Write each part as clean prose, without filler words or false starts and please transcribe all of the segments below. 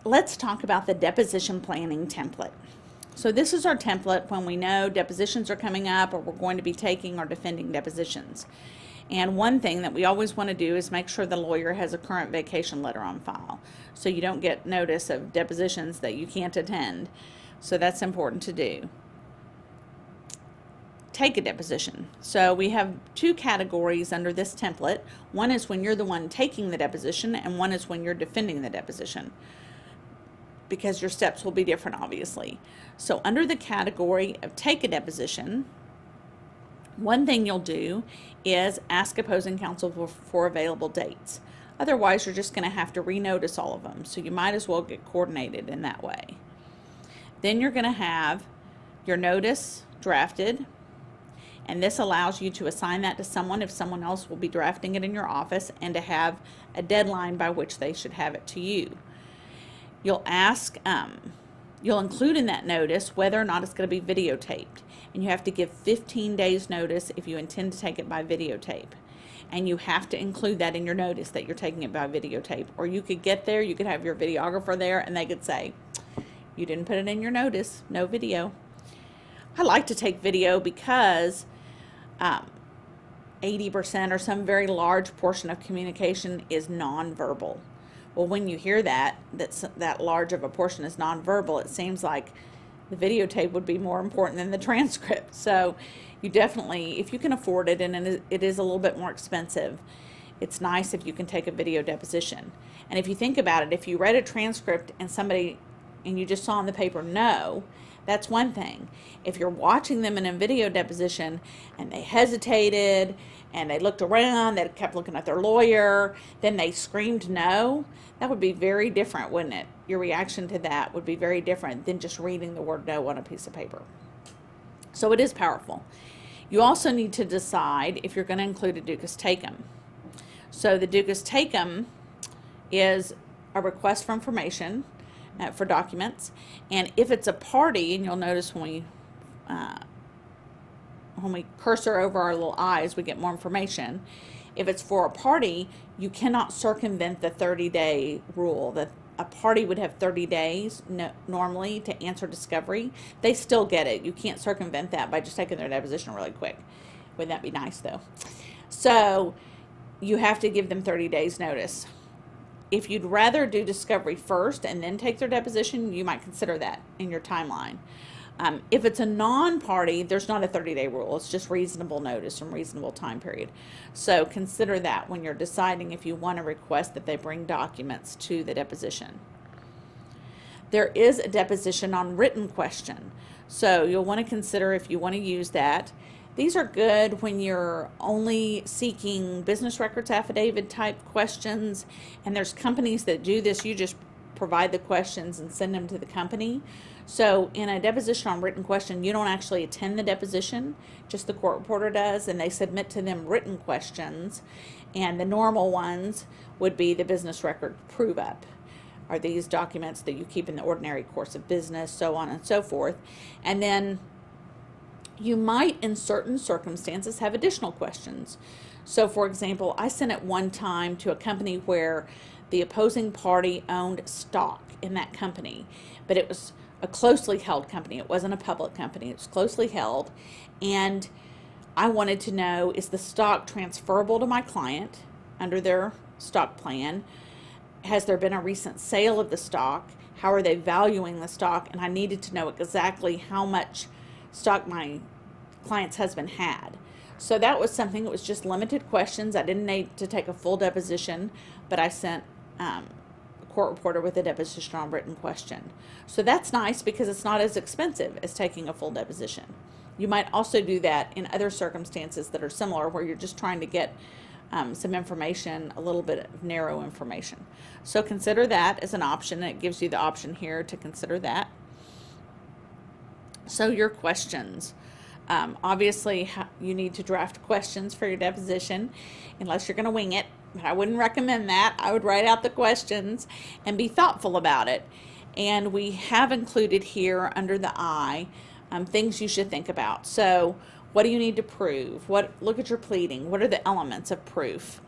let's talk about the deposition planning template. So this is our template when we know depositions are coming up or we're going to be taking or defending depositions. And one thing that we always want to do is make sure the lawyer has a current vacation letter on file, so you don't get notice of depositions that you can't attend. So that's important to do. Take a deposition. So we have two categories under this template. One is when you're the one taking the deposition, and one is when you're defending the deposition, because your steps will be different, obviously. So under the category of take a deposition, one thing you'll do is ask opposing counsel for available dates. Otherwise, you're just going to have to renotice all of them. So you might as well get coordinated in that way. Then you're going to have your notice drafted, and this allows you to assign that to someone if someone else will be drafting it in your office, and to have a deadline by which they should have it to you. You'll ask, you'll include in that notice whether or not it's going to be videotaped, and you have to give 15 days notice if you intend to take it by videotape. And you have to include that in your notice that you're taking it by videotape. Or you could get there, you could have your videographer there, and they could say, you didn't put it in your notice, no video. I like to take video because 80% or some very large portion of communication is nonverbal. Well, when you hear that large of a portion is nonverbal, it seems like the videotape would be more important than the transcript. So you definitely, if you can afford it, and it is a little bit more expensive, it's nice if you can take a video deposition. And if you think about it, if you read a transcript and you just saw on the paper no, that's one thing. If you're watching them in a video deposition and they hesitated and they looked around, they kept looking at their lawyer, then they screamed no, that would be very different, wouldn't it? Your reaction to that would be very different than just reading the word no on a piece of paper. So it is powerful. You also need to decide if you're going to include a ducus tecum. So the ducus tecum is a request for information for documents, and if it's a party, and you'll notice when we cursor over our little I's, we get more information. If it's for a party, you cannot circumvent the 30-day rule. That a party would have 30 days normally to answer discovery. They still get it. You can't circumvent that by just taking their deposition really quick. Wouldn't that be nice, though? So you have to give them 30 days notice. If you'd rather do discovery first and then take their deposition, you might consider that in your timeline. If it's a non-party, there's not a 30-day rule. It's just reasonable notice and reasonable time period. So consider that when you're deciding if you want to request that they bring documents to the deposition. There is a deposition on written question. So you'll want to consider if you want to use that. These are good when you're only seeking business records affidavit type questions, and there's companies that do this. You just provide the questions and send them to the company. So in a deposition on written question, you don't actually attend the deposition, just the court reporter does, and they submit to them written questions, and the normal ones would be the business record prove up. Are these documents that you keep in the ordinary course of business, so on and so forth. And then you might, in certain circumstances, have additional questions. So, for example, I sent it one time to a company where the opposing party owned stock in that company, but it was a closely held company. It wasn't a public company. It was closely held, and I wanted to know, is the stock transferable to my client under their stock plan? Has there been a recent sale of the stock? How are they valuing the stock? And I needed to know exactly how much stock my client's husband had. So that was something that was just limited questions. I didn't need to take a full deposition, but I sent a court reporter with a deposition on written question. So that's nice because it's not as expensive as taking a full deposition. You might also do that in other circumstances that are similar, where you're just trying to get some information, a little bit of narrow information. So consider that as an option. It gives you the option here to consider that. So your questions. Obviously, you need to draft questions for your deposition, unless you're going to wing it. But I wouldn't recommend that. I would write out the questions and be thoughtful about it. And we have included here under the I things you should think about. So what do you need to prove? Look at your pleading. What are the elements of proof?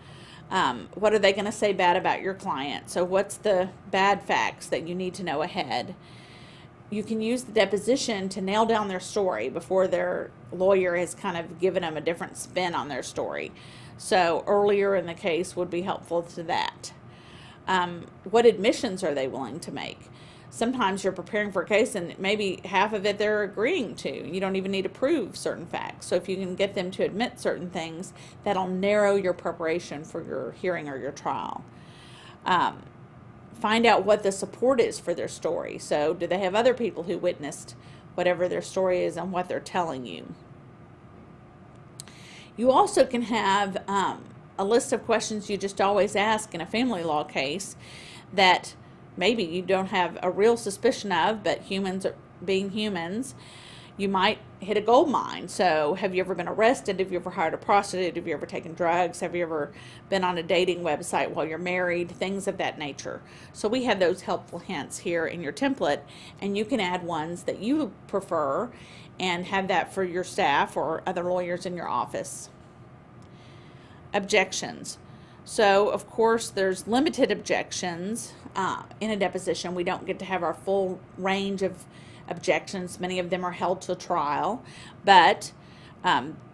What are they going to say bad about your client? So what's the bad facts that you need to know ahead? You can use the deposition to nail down their story before their lawyer has kind of given them a different spin on their story. So earlier in the case would be helpful to that. What admissions are they willing to make? Sometimes you're preparing for a case and maybe half of it they're agreeing to. You don't even need to prove certain facts. So if you can get them to admit certain things, that'll narrow your preparation for your hearing or your trial. Find out what the support is for their story. So do they have other people who witnessed whatever their story is and what they're telling you? You also can have a list of questions you just always ask in a family law case that maybe you don't have a real suspicion of, but humans being humans, you might hit a gold mine. So have you ever been arrested? Have you ever hired a prostitute? Have you ever taken drugs? Have you ever been on a dating website while you're married? Things of that nature. So we have those helpful hints here in your template, and you can add ones that you prefer and have that for your staff or other lawyers in your office. Objections. So, of course, there's limited objections in a deposition. We don't get to have our full range of objections. Many of them are held to trial, but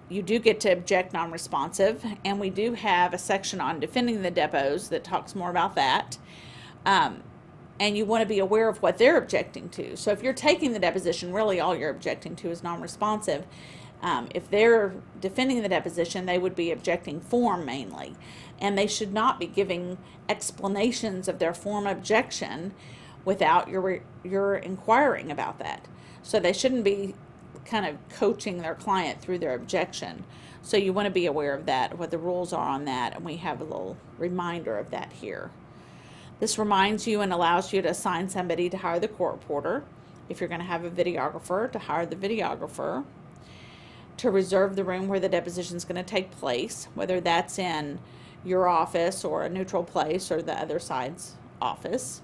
you do get to object non-responsive, and we do have a section on defending the depos that talks more about that. And you want to be aware of what they're objecting to. So if you're taking the deposition, really all you're objecting to is non-responsive. If they're defending the deposition, they would be objecting form mainly. And they should not be giving explanations of their form objection without your inquiring about that. So they shouldn't be kind of coaching their client through their objection. So you want to be aware of that, what the rules are on that, and we have a little reminder of that here. This reminds you and allows you to assign somebody to hire the court reporter. If you're going to have a videographer, to hire the videographer. To reserve the room where the deposition is going to take place, whether that's in your office or a neutral place or the other side's office.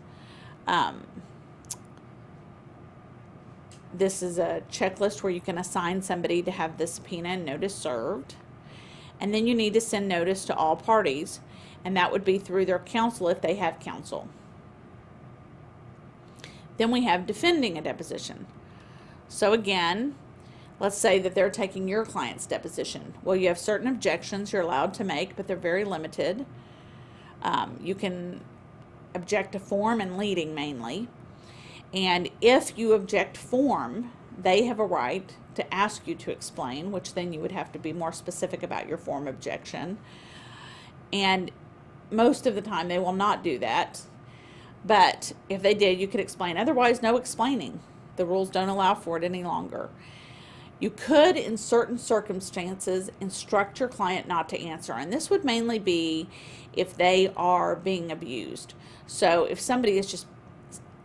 This is a checklist where you can assign somebody to have the subpoena and notice served. And then you need to send notice to all parties, and that would be through their counsel if they have counsel. Then we have defending a deposition. So again, let's say that they're taking your client's deposition. Well, you have certain objections you're allowed to make, but they're very limited. You can object to form and leading mainly. And if you object form, they have a right to ask you to explain, which then you would have to be more specific about your form objection. And most of the time they will not do that. But if they did, you could explain. Otherwise, no explaining. The rules don't allow for it any longer. You could, in certain circumstances, instruct your client not to answer. And this would mainly be if they are being abused. So if somebody is just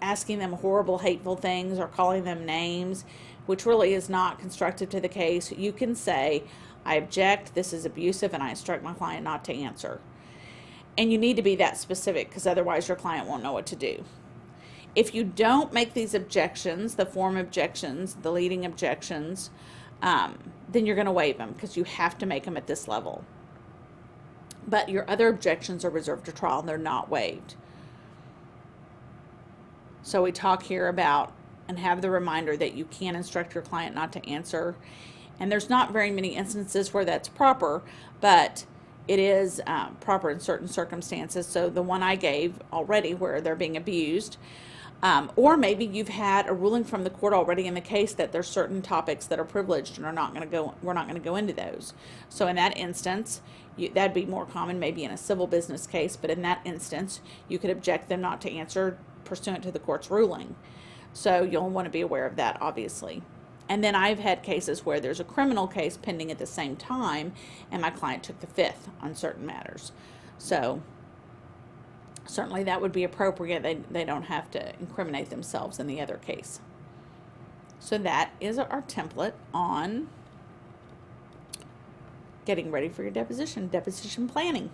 asking them horrible, hateful things or calling them names, which really is not constructive to the case, you can say, I object, this is abusive, and I instruct my client not to answer. And you need to be that specific, because otherwise your client won't know what to do. If you don't make these objections, the form objections, the leading objections, then you're going to waive them, because you have to make them at this level. But your other objections are reserved to trial, and they're not waived. So we talk here about and have the reminder that you can instruct your client not to answer. And there's not very many instances where that's proper, but it is proper in certain circumstances. So the one I gave already where they're being abused, or maybe you've had a ruling from the court already in the case that there's certain topics that are privileged and we're not going to go into those. So in that instance, that'd be more common maybe in a civil business case, but in that instance, you could object them not to answer pursuant to the court's ruling. So you'll want to be aware of that, obviously. And then I've had cases where there's a criminal case pending at the same time, and my client took the fifth on certain matters. So certainly that would be appropriate. They don't have to incriminate themselves in the other case. So that is our template on getting ready for your deposition planning.